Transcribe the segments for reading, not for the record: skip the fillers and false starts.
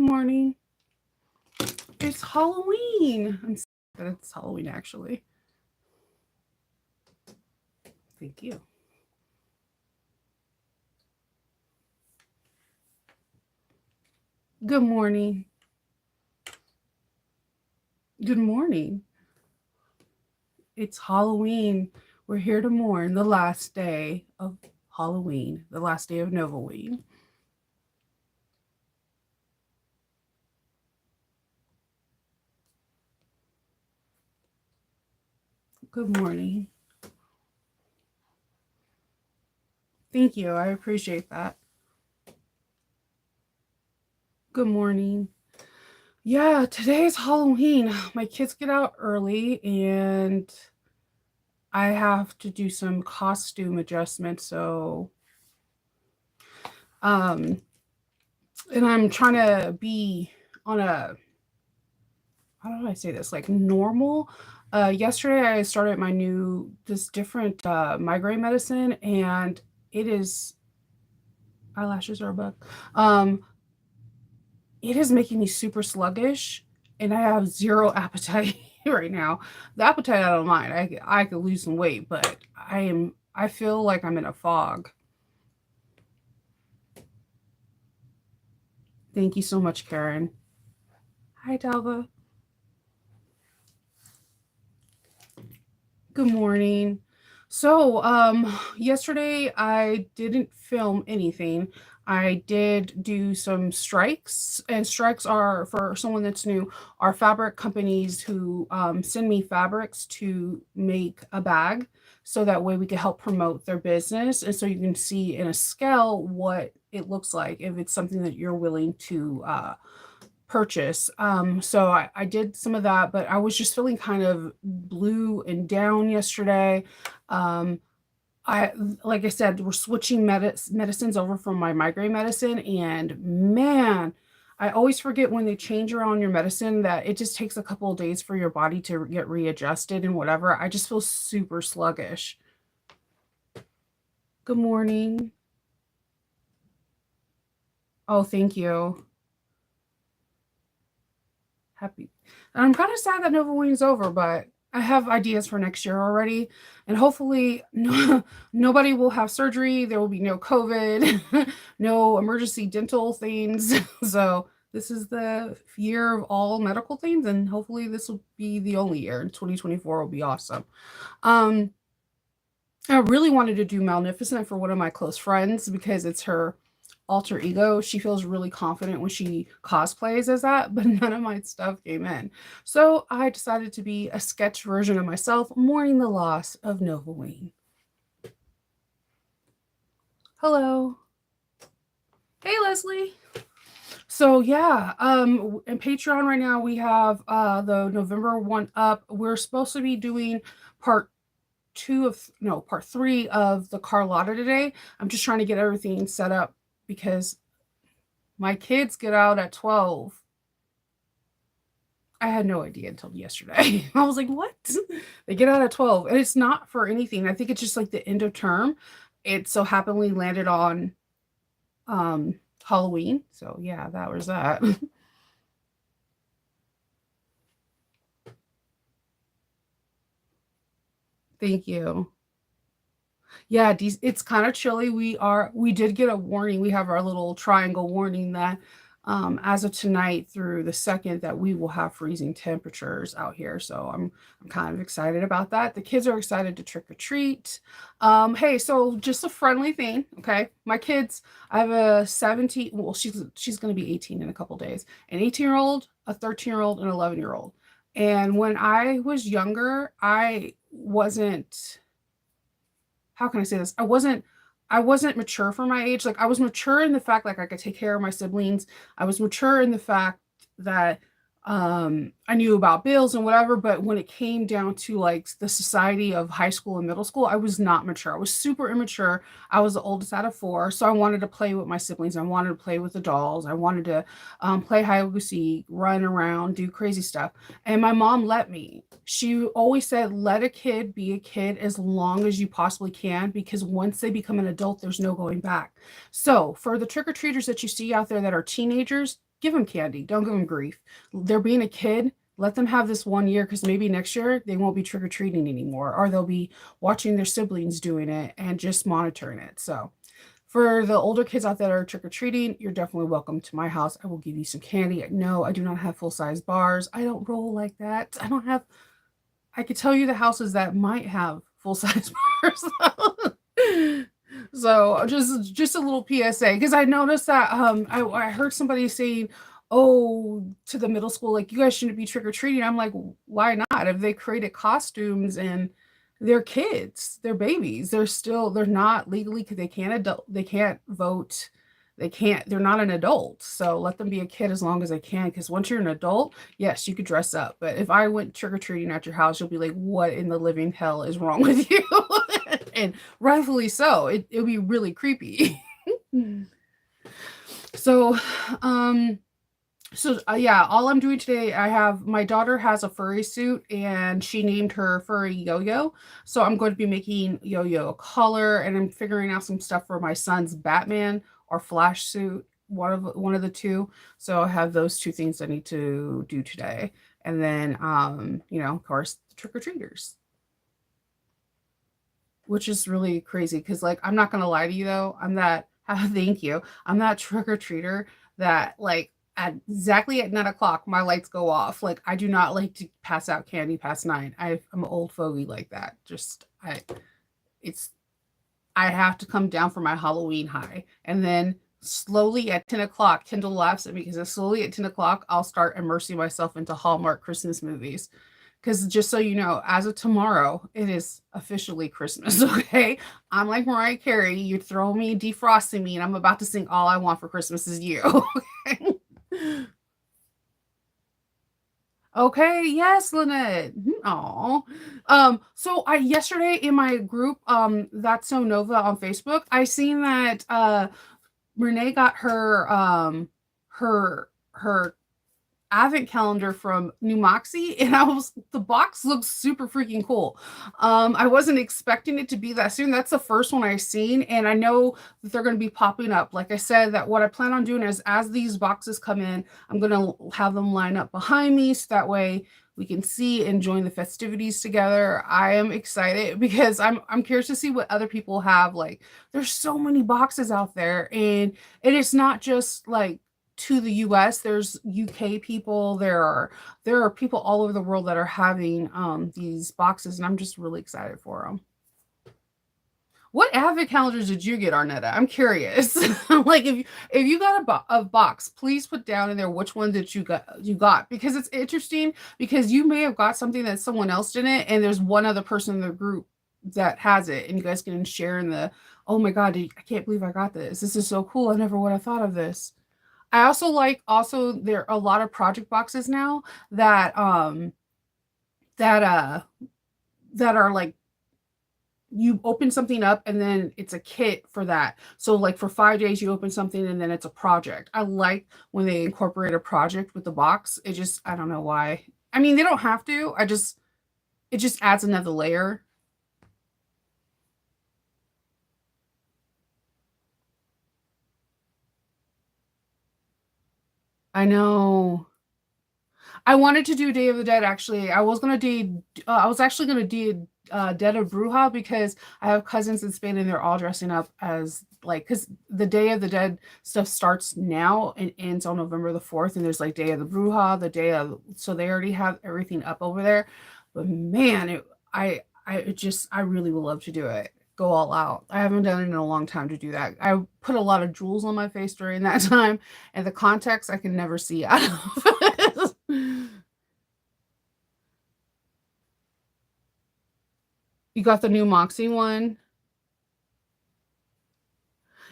morning. It's Halloween. I'm sad that it's Halloween, actually. Thank you. Good morning. Good morning. It's Halloween. We're here to mourn the last day of Halloween, the last day of Novaween. Good morning. Thank you. I appreciate that. Good morning. Yeah, today's Halloween. My kids get out early and I have to do some costume adjustments. Um, and I'm trying to be on a, how do I say this, like normal. Yesterday I started this different migraine medicine, and it is, eyelashes are a bug. Um, it is making me super sluggish, and I have zero appetite right now. The appetite I don't mind. I could lose some weight, but I feel like I'm in a fog. Thank you so much, Karen. Hi, Dalva. Good morning. Yesterday I didn't film anything. I did do some strikes, and strikes are, for someone that's new, are fabric companies who send me fabrics to make a bag, so that way we can help promote their business, and so you can see in a scale what it looks like if it's something that you're willing to purchase. I did some of that, but I was just feeling kind of blue and down yesterday. Um, I like I said, we're switching medicines over from my migraine medicine, and man, I always forget when they change around your medicine that it just takes a couple of days for your body to get readjusted and whatever. I just feel super sluggish. Good morning. Oh, thank you. Happy. And I'm kind of sad that Nova Wing's over, but I have ideas for next year already. And hopefully, nobody will have surgery. There will be no COVID, no emergency dental things. So, this is the year of all medical things. And hopefully, this will be the only year. 2024 will be awesome. Um, I really wanted to do Maleficent for one of my close friends because it's her alter ego. She feels really confident when she cosplays as that, but none of my stuff came in. So I decided to be a sketch version of myself, mourning the loss of Nova Wayne. Hello. Hey, Leslie. So yeah, in Patreon right now we have the November one up. We're supposed to be doing part two of no part three of the Carlotta today. I'm just trying to get everything set up because my kids get out at 12. I had no idea until yesterday. I was like, what? They get out at 12. And it's not for anything. I think it's just like the end of term. It so happily landed on um Halloween. So yeah, that was that. Thank you. Yeah, it's kind of chilly. We did get a warning. We have our little triangle warning that as of tonight through the second that we will have freezing temperatures out here. So I'm kind of excited about that. The kids are excited to trick or treat. Hey, so just a friendly thing, okay? My kids, I have a 17, well, she's going to be 18 in a couple days, an 18-year-old, a 13-year-old, and an 11-year-old. And when I was younger, I wasn't, how can I say this? I wasn't mature for my age. Like I was mature in the fact like I could take care of my siblings. I was mature in the fact that I knew about bills and whatever, but when it came down to like the society of high school and middle school, I was not mature. I was super immature. I was the oldest out of four, so I wanted to play with my siblings. I wanted to play with the dolls. I wanted to play hide and go seek, run around, do crazy stuff. And my mom let me. She always said, let a kid be a kid as long as you possibly can, because once they become an adult, there's no going back. So, for the trick or treaters that you see out there that are teenagers, give them candy. Don't give them grief. They're being a kid. Let them have this 1 year, because maybe next year they won't be trick or treating anymore, or they'll be watching their siblings doing it and just monitoring it. So, for the older kids out there that are trick or treating, you're definitely welcome to my house. I will give you some candy. No, I do not have full size bars. I don't roll like that. I don't have. I could tell you the houses that might have full size bars. So just a little PSA, because I noticed that I heard somebody saying, oh, to the middle school, like, you guys shouldn't be trick or treating. I'm like, why not? If they created costumes, and they're kids, they're babies, they're not legally, because they can't vote, they're not an adult. So let them be a kid as long as they can, because once you're an adult, yes, you could dress up. But if I went trick or treating at your house, you'll be like, what in the living hell is wrong with you? And rightfully so. It'll be really creepy. So, yeah, all I'm doing today, my daughter has a furry suit, and she named her furry Yo-Yo. So I'm going to be making Yo-Yo a color, and I'm figuring out some stuff for my son's Batman or Flash suit, one of the two. So I have those two things I need to do today. And then, of course, the trick-or-treaters, which is really crazy, because, like, I'm not gonna lie to you though, thank you. I'm that trick-or-treater that, like, at exactly at 9 o'clock, my lights go off. Like, I do not like to pass out candy past 9. I'm an old fogey like that. It's I have to come down for my Halloween high. And then slowly at 10 o'clock, Kendall laughs at me, because slowly at 10 o'clock, I'll start immersing myself into Hallmark Christmas movies. Because just so you know, as of tomorrow, it is officially Christmas, okay? I'm like Mariah Carey. You throw me, defrosting me, and I'm about to sing All I Want for Christmas Is You. Okay? Okay, yes, Lynette. Oh. So I yesterday in my group, That's So Nova on Facebook, I seen that Renee got her advent calendar from New Moxie, and the box looks super freaking cool. I wasn't expecting it to be that soon. That's the first one I've seen, and I know that they're going to be popping up. Like I said, that what I plan on doing is, as these boxes come in, I'm going to have them line up behind me, so that way we can see and join the festivities together. I am excited, because I'm curious to see what other people have. Like, there's so many boxes out there, and it is not just like to the US. There's UK people. There are people all over the world that are having these boxes, and I'm just really excited for them. What advent calendars did you get, Arnetta? I'm curious. Like, if you got a box, please put down in there which one that you got, because it's interesting, because you may have got something that someone else didn't, and there's one other person in the group that has it, and you guys can share in the, oh my god, I can't believe I got this. This is so cool. I never would have thought of this. I also there are a lot of project boxes now that that uh that are like, you open something up, and then it's a kit for that. So, like, for 5 days you open something, and then it's a project. I like when they incorporate a project with the box. I don't know why. I mean, they don't have to. It just adds another layer. I know. I wanted to do Day of the Dead, actually. I was actually gonna do Dead of Bruja, because I have cousins in Spain, and they're all dressing up as, like, because the Day of the Dead stuff starts now and ends on November the 4th, and there's like Day of the Bruja, so they already have everything up over there. But man, I really would love to do it. Go all out. I haven't done it in a long time to do that. I put a lot of jewels on my face during that time, and the contacts I can never see out of. You got the new Moxie one?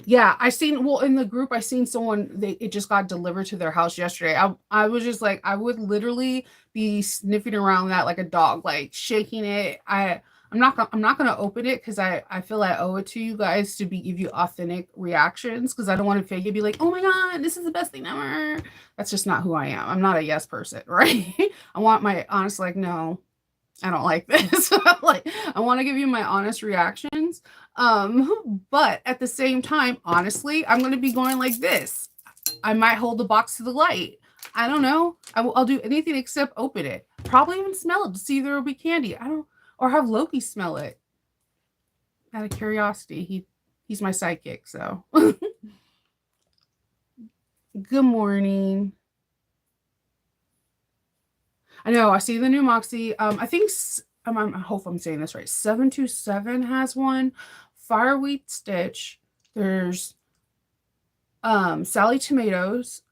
Yeah, I seen, well, in the group, I seen someone, it just got delivered to their house yesterday. I was just like, I would literally be sniffing around that like a dog, like shaking it. I'm not gonna open it, because I feel I owe it to you guys to give you authentic reactions, because I don't want to fake it, be like, oh my god, this is the best thing ever. That's just not who I am. I'm not a yes person, right? I want my honest, like, no, I don't like this. Like, I want to give you my honest reactions. But at the same time, honestly, I'm going to be going like this. I might hold the box to the light. I don't know. I'll do anything except open it. Probably even smell it to see if there will be candy. I don't, or have Loki smell it out of curiosity. He's my sidekick. So good morning. I know. I see the new Moxie. I think I hope I'm saying this right. 727 has one. Fireweed Stitch. There's Sally Tomatoes.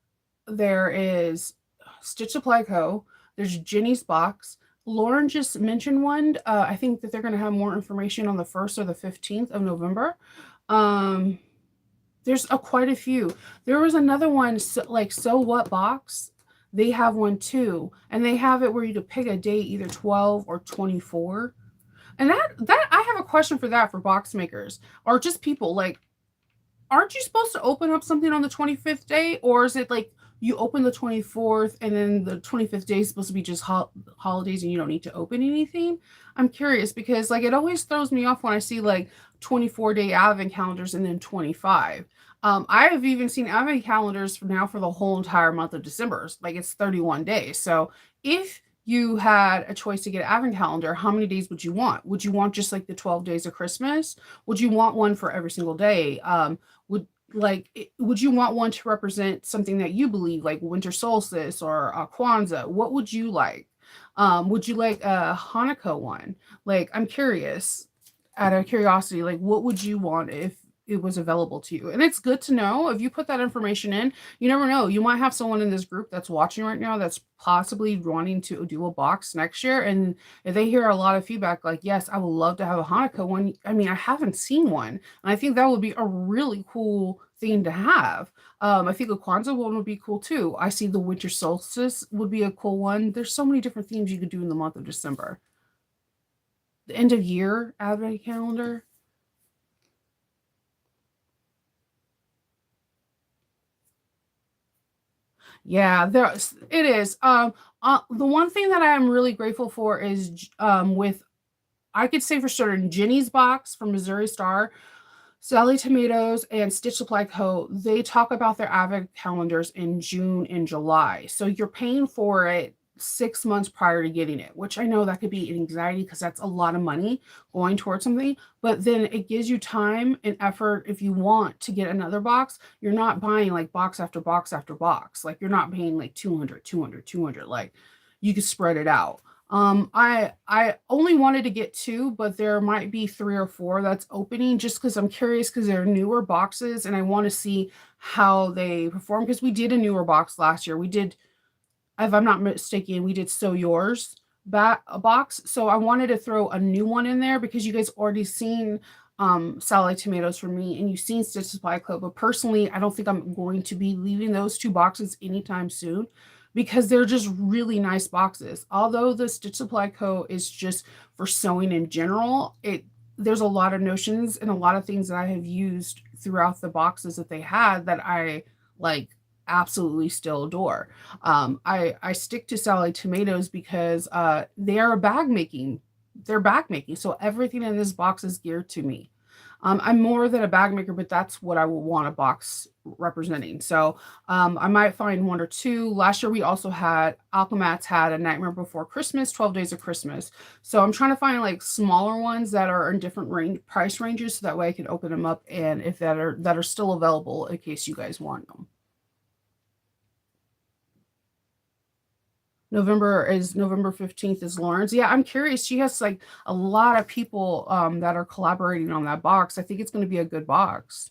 There is Stitch Supply Co. There's Jenny's Box. Lauren just mentioned one. I think that they're going to have more information on the 1st or the 15th of November. There's quite a few. There was another one, like So What Box. They have one too, and they have it where you could pick a date, either 12 or 24. And that I have a question for that for box makers or just people. Like, aren't you supposed to open up something on the 25th day, or is it like you open the 24th and then the 25th day is supposed to be just holidays and you don't need to open anything? I'm curious because like it always throws me off when I see like 24-day advent calendars and then 25. I have even seen advent calendars for now for the whole entire month of December. Like it's 31 days. So if you had a choice to get an advent calendar, how many days would you want? Would you want just like the 12 days of Christmas? Would you want one for every single day? Would you want one to represent something that you believe, like winter solstice or Kwanzaa? What would you like? Would you like a Hanukkah one? Like, I'm curious, out of curiosity, like what would you want if it was available to you? And it's good to know if you put that information in. You never know, you might have someone in this group that's watching right now that's possibly wanting to do a box next year, and if they hear a lot of feedback like, yes, I would love to have a Hanukkah one. I mean, I haven't seen one, and I think that would be a really cool thing to have. I think a Kwanzaa one would be cool too. I see the winter solstice would be a cool one. There's so many different themes you could do in the month of December. The end of year advent calendar. Yeah, there's it is. The one thing that I am really grateful for is with I could say for certain Jenny's Box from Missouri Star, Sally Tomatoes, and Stitch Supply Co. They talk about their advent calendars in June and July, so you're paying for it 6 months prior to getting it, which I know that could be an anxiety because that's a lot of money going towards something. But then it gives you time and effort if you want to get another box. You're not buying like box after box after box. Like you're not paying like 200, 200, 200. Like you could spread it out. I only wanted to get two, but there might be three or four that's opening just because I'm curious because they're newer boxes and I want to see how they perform because we did a newer box last year. We did, if I'm not mistaken, we did So Yours a box. So I wanted to throw a new one in there because you guys already seen Sally Tomatoes from me and you've seen Stitch Supply Club. But personally, I don't think I'm going to be leaving those two boxes anytime soon because they're just really nice boxes. Although the Stitch Supply Co. is just for sewing in general, there's a lot of notions and a lot of things that I have used throughout the boxes that they had that I like absolutely still adore. I stick to Sally Tomatoes because they are they're bag making. So everything in this box is geared to me. I'm more than a bag maker, but that's what I would want a box representing. So I might find one or two. Last year we also had Alchemats had a Nightmare Before Christmas, 12 Days of Christmas. So I'm trying to find like smaller ones that are in different price ranges, so that way I can open them up and if that are still available in case you guys want them. November 15th is Lawrence. Yeah, I'm curious. She has like a lot of people that are collaborating on that box. I think it's going to be a good box.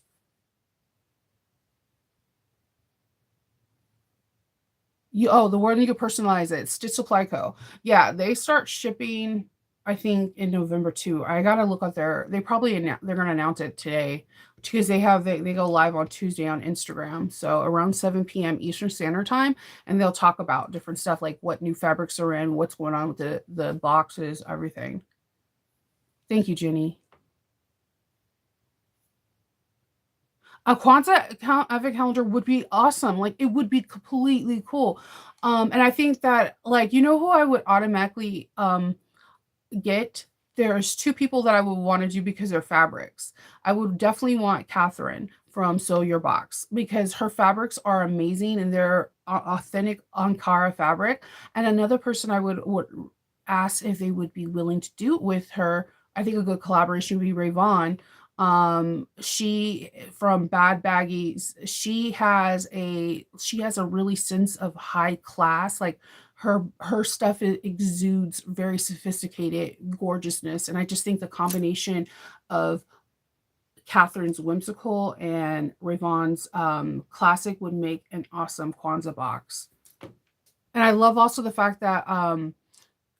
The one you can personalize it, Stitch Supply Co. Yeah, they start shipping I think in November too. I gotta look at they probably they're gonna announce it today because they go live on Tuesday on Instagram. So around 7 p.m. Eastern Standard Time, and they'll talk about different stuff like what new fabrics are in, what's going on with the boxes, everything. Thank you, Jenny. A Kwanzaa advent calendar would be awesome. Like it would be completely cool. And I think that like who I would automatically get there's two people that I would want to do because they're fabrics. I would definitely want Catherine from Sew Your Box because her fabrics are amazing and they're authentic Ankara fabric. And another person I would ask if they would be willing to do it with her. I think a good collaboration would be Ray Vaughn. She from Bad Baggies. She has a really sense of high class, like her stuff exudes very sophisticated gorgeousness, and I just think the combination of Catherine's whimsical and Rayvon's classic would make an awesome Kwanzaa box. And I love also the fact that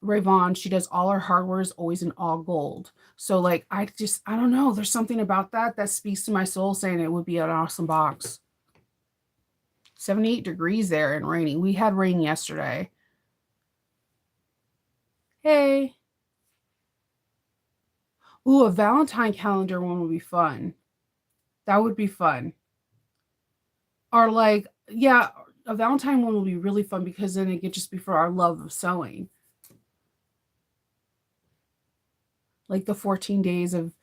Rayvon, she does all her hardware is always in all gold. So like I don't know, there's something about that speaks to my soul saying it would be an awesome box. 78 degrees there and raining. We had rain yesterday. Hey. Ooh, a Valentine calendar one would be fun. That would be fun. Or like, yeah, a Valentine one would be really fun because then it could just be for our love of sewing. Like the 14 days of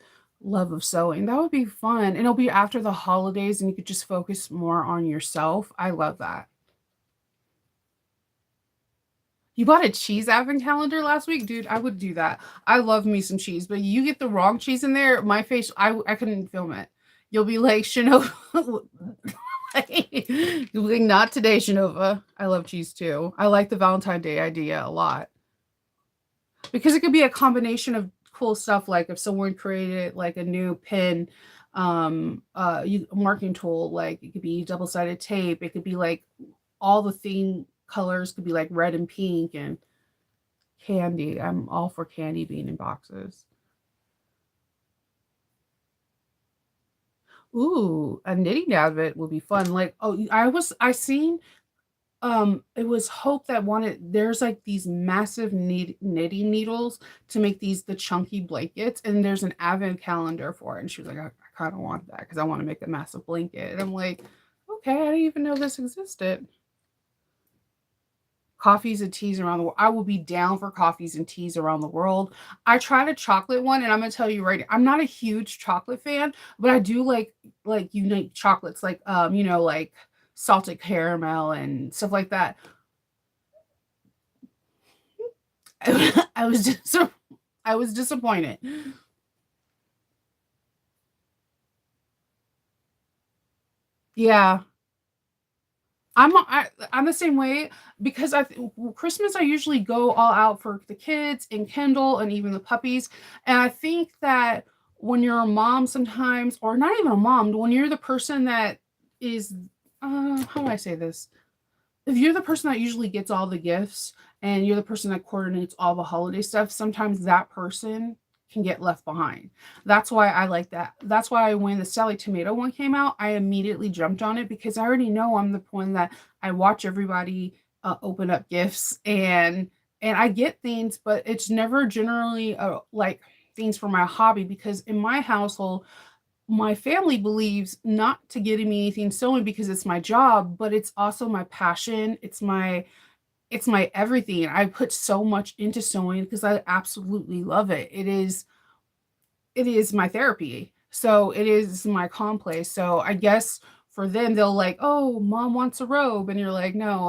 love of sewing. That would be fun. And it'll be after the holidays and you could just focus more on yourself. I love that. You bought a cheese advent calendar last week? Dude, I would do that. I love me some cheese, but you get the wrong cheese in there, my face, I couldn't film it. You'll be like, Shanova. You'll be like, not today, Shanova. I love cheese too. I like the Valentine's Day idea a lot. Because it could be a combination of cool stuff, like if someone created like a new pin, marking tool, like it could be double-sided tape, it could be like all the theme colors could be like red and pink and candy. I'm all for candy being in boxes. Ooh, a knitting advent would be fun. Like, oh, I seen it was Hope that wanted there's like these massive knitting needles to make these the chunky blankets, and there's an advent calendar for it. And she was like, I kind of want that because I want to make a massive blanket. And I'm like, okay, I didn't even know this existed. Coffees and teas around the world. I will be down for coffees and teas around the world. I tried a chocolate one, and I'm gonna tell you right, I'm not a huge chocolate fan, but I do like unique chocolates, like like salted caramel and stuff like that. I was just so I was disappointed. Yeah. I'm the same way because Christmas I usually go all out for the kids and Kendall and even the puppies. And I think that when you're a mom sometimes, or not even a mom, when you're the person that is, how do I say this? If you're the person that usually gets all the gifts and you're the person that coordinates all the holiday stuff, sometimes that person can get left behind. That's why I like that. That's why when the Sally Tomato one came out, I immediately jumped on it because I already know I'm the one that I watch everybody open up gifts and I get things, but it's never generally like things for my hobby because in my household my family believes not to get me anything sewing because it's my job, but it's also my passion. It's my everything. I put so much into sewing because I absolutely love it. It is my therapy. So it is my calm place. So I guess for them they'll like, "Oh, mom wants a robe." And you're like, "No,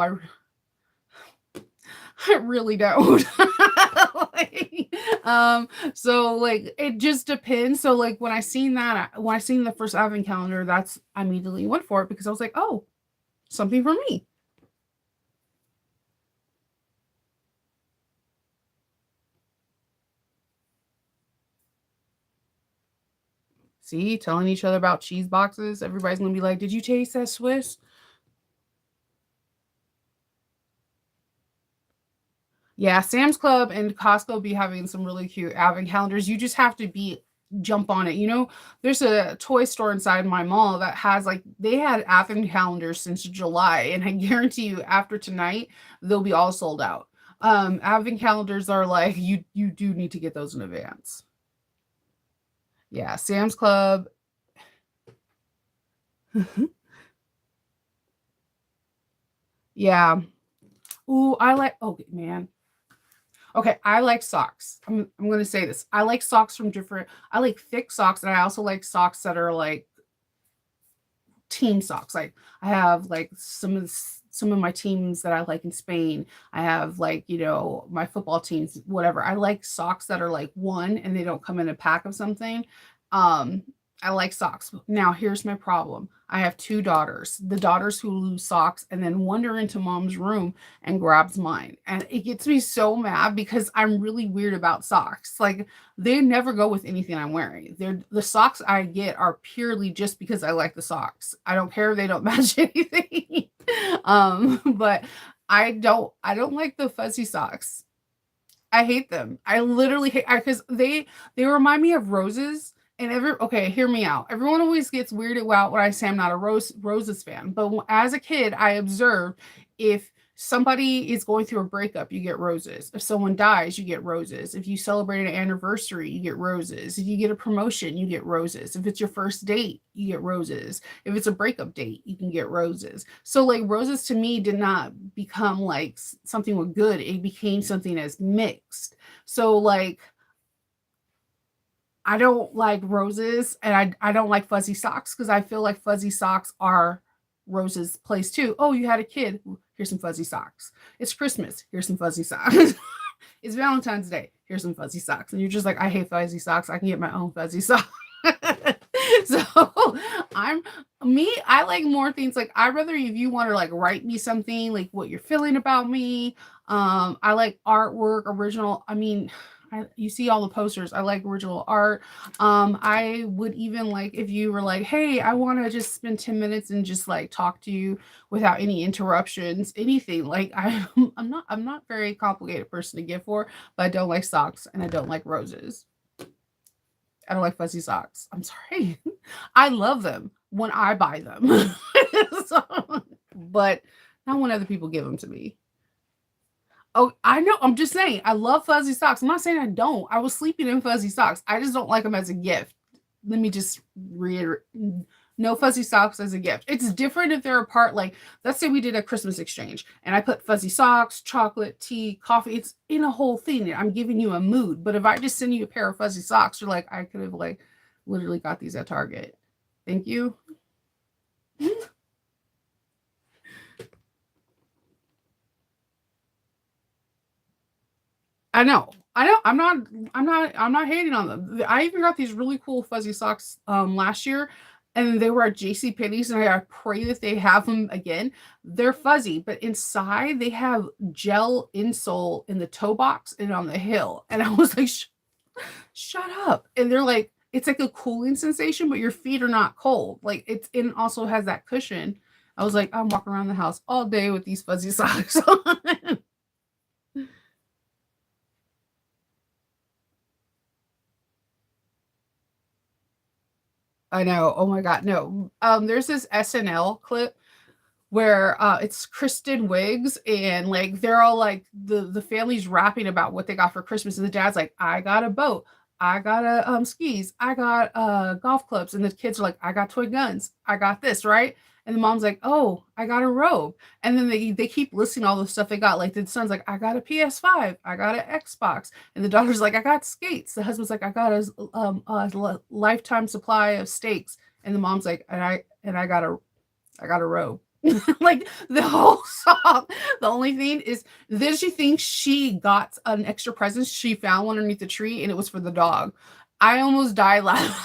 I really don't." Like, so like it just depends. So like when I seen the first advent calendar, that's I immediately went for it because I was like, oh, something for me. See, telling each other about cheese boxes. Everybody's gonna be like, did you taste that Swiss? Yeah, Sam's Club and Costco be having some really cute advent calendars. You just have to be jump on it. There's a toy store inside my mall that has like they had advent calendars since July, and I guarantee you after tonight they'll be all sold out. Advent calendars are like you do need to get those in advance. Yeah, Sam's Club. Yeah. Ooh, I like. Oh man. Okay, I like socks. I'm gonna say this. I like socks from different. I like thick socks, and I also like socks that are like team socks. Like I have like some of my teams that I like in Spain. I have like, my football teams, whatever. I like socks that are like one and they don't come in a pack of something. Um I like socks. Now here's my problem. I have two daughters. The daughters who lose socks and then wander into mom's room and grabs mine. And it gets me so mad because I'm really weird about socks. Like they never go with anything I'm wearing. The socks I get are purely just because I like the socks. I don't care if they don't match anything. But I don't like the fuzzy socks. I hate them. I literally hate because they remind me of roses. And okay, hear me out. Everyone always gets weirded out when I say I'm not a roses fan. But as a kid, I observed if somebody is going through a breakup, you get roses. If someone dies, you get roses. If you celebrate an anniversary, you get roses. If you get a promotion, you get roses. If it's your first date, you get roses. If it's a breakup date, you can get roses. So like roses to me did not become like something with good. It became something as mixed. So like I don't like roses and I don't like fuzzy socks because I feel like fuzzy socks are roses place too. Oh, you had a kid. Here's some fuzzy socks. It's Christmas. Here's some fuzzy socks. It's Valentine's Day. Here's some fuzzy socks. And you're just like, I hate fuzzy socks. I can get my own fuzzy socks. So I'm I like more things like I'd rather if you want to like write me something like what you're feeling about me. I like artwork, original. You see all the posters. I like original art. I would even like if you were like, hey, I want to just spend 10 minutes and just like talk to you without any interruptions, anything. Like I'm not very complicated person to get for, but I don't like socks and I don't like roses. I don't like fuzzy socks. I'm sorry. I love them when I buy them. So, but not when other people give them to me. Oh, I know. I'm just saying. I love fuzzy socks. I'm not saying I don't. I was sleeping in fuzzy socks. I just don't like them as a gift. Let me just reiterate. No fuzzy socks as a gift. It's different if they're a part. Like, let's say we did a Christmas exchange and I put fuzzy socks, chocolate, tea, coffee. It's in a whole thing. I'm giving you a mood. But if I just send you a pair of fuzzy socks, you're like, I could have like literally got these at Target. Thank you. I know. I know. I'm not hating on them. I even got these really cool fuzzy socks last year and they were at JC Penney's and I pray that they have them again. They're fuzzy, but inside they have gel insole in the toe box and on the heel. And I was like, shut up. And they're like, it's like a cooling sensation, but your feet are not cold. Like it also has that cushion. I was like, I'm walking around the house all day with these fuzzy socks on. I know. Oh my God. No. There's this SNL clip where it's Kristen Wigs and like they're all like the family's rapping about what they got for Christmas and the dad's like, I got a boat, I got a skis, I got golf clubs, and the kids are like, I got toy guns, I got this, right? And the mom's like, oh, I got a robe. And then they keep listing all the stuff they got. Like the son's like, I got a PS5, I got an Xbox. And the daughter's like, I got skates. The husband's like, I got a lifetime supply of steaks. And the mom's like, I got a robe. Like the whole song. The only thing is, then she thinks she got an extra present. She found one underneath the tree, and it was for the dog. I almost died laughing.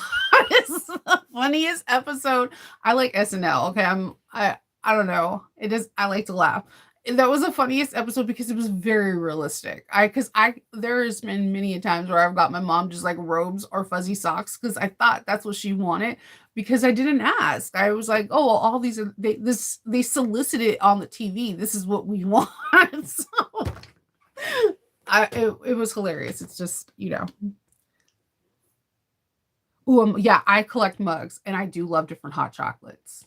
It's the funniest episode. I like SNL. Okay, I don't know. It is. I like to laugh. And that was the funniest episode because it was very realistic. Because there's been many a times where I've got my mom just like robes or fuzzy socks because I thought that's what she wanted because I didn't ask. I was like, oh, well, all these are they solicited on the TV. This is what we want. So it was hilarious. It's just Oh yeah, I collect mugs and I do love different hot chocolates.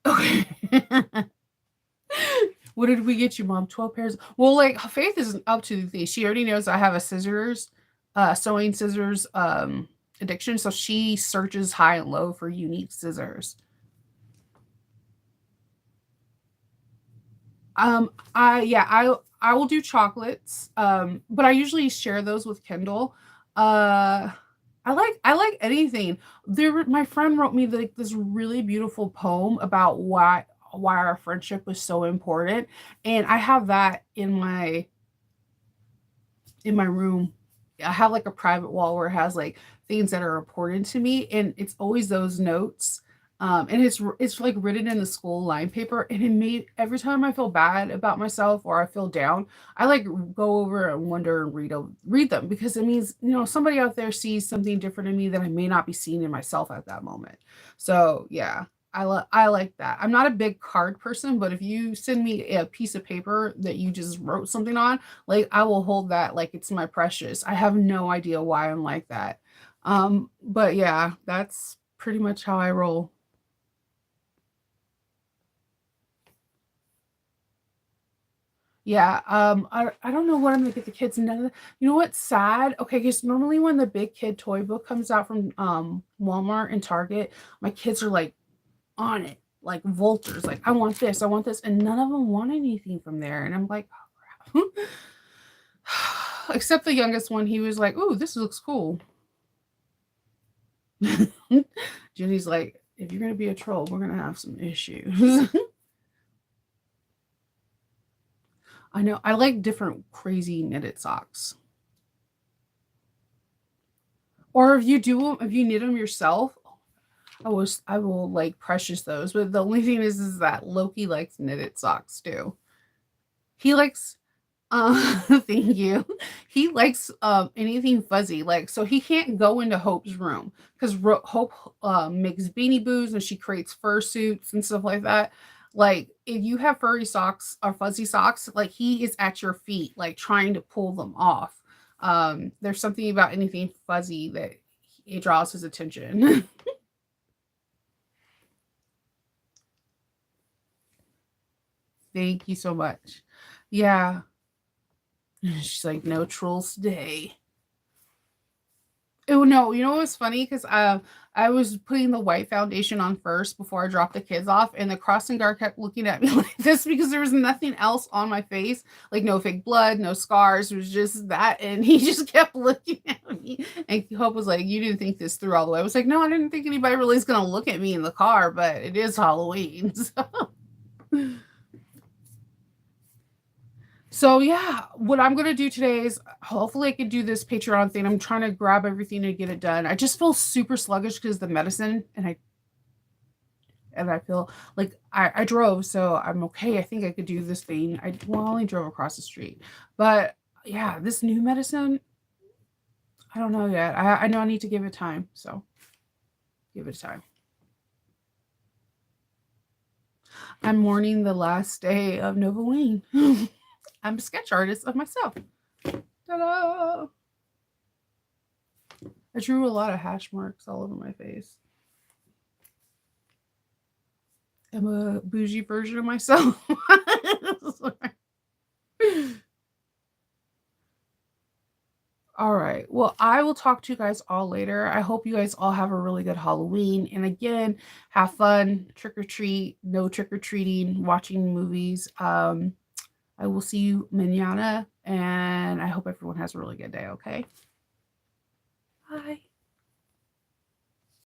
Okay. What did we get you, mom? 12 pairs. Well, like Faith isn't up to the thing. She already knows I have a sewing scissors addiction. So she searches high and low for unique scissors. I will do chocolates. But I usually share those with Kendall. Uh, I like anything. My friend wrote me like this really beautiful poem about why our friendship was so important, and I have that in my room. I have like a private wall where it has like things that are important to me, and it's always those notes. And it's like written in the school line paper, and it made every time I feel bad about myself or I feel down, I like go over and wonder and read them because it means somebody out there sees something different in me that I may not be seeing in myself at that moment. So yeah, I like that. I'm not a big card person, but if you send me a piece of paper that you just wrote something on, like, I will hold that like it's my precious. I have no idea why I'm like that. But yeah, that's pretty much how I roll. Yeah, I don't know what I'm gonna get the kids. None of you know what's sad? Okay, because normally when the big kid toy book comes out from Walmart and Target, my kids are like on it, like vultures. Like, I want this, and none of them want anything from there. And I'm like, oh, crap. Except the youngest one, he was like, "Ooh, this looks cool." Jenny's like, if you're gonna be a troll, we're gonna have some issues. I know. I like different crazy knitted socks. Or if you knit them yourself, I will like precious those. But the only thing is that Loki likes knitted socks too. He likes thank you. He likes anything fuzzy. Like, so he can't go into Hope's room because Hope makes beanie boos and she creates fursuits and stuff like that. Like, if you have furry socks or fuzzy socks, like, he is at your feet, like trying to pull them off. There's something about anything fuzzy that it draws his attention. Thank you so much. Yeah. She's like, no trolls today. Oh no, you know what was funny? Because I was putting the white foundation on first before I dropped the kids off, and the crossing guard kept looking at me like this because there was nothing else on my face, like no fake blood, no scars. It was just that, and he just kept looking at me. And Hope was like, "You didn't think this through all the way." I was like, "No, I didn't think anybody really is gonna look at me in the car, but it is Halloween." So yeah, what I'm gonna do today is hopefully I can do this Patreon thing. I'm trying to grab everything to get it done. I just feel super sluggish because the medicine, and I feel like I drove, so I'm okay. I think I could do this thing. I only drove across the street, but yeah, this new medicine, I don't know yet. I know I need to give it time, so give it time. I'm mourning the last day of Nova Wayne. I'm a sketch artist of myself. Ta-da! I drew a lot of hash marks all over my face. I'm a bougie version of myself. All right. Well, I will talk to you guys all later. I hope you guys all have a really good Halloween. And again, have fun, trick or treat, no trick or treating, watching movies. I will see you manana, and I hope everyone has a really good day. Okay. Bye.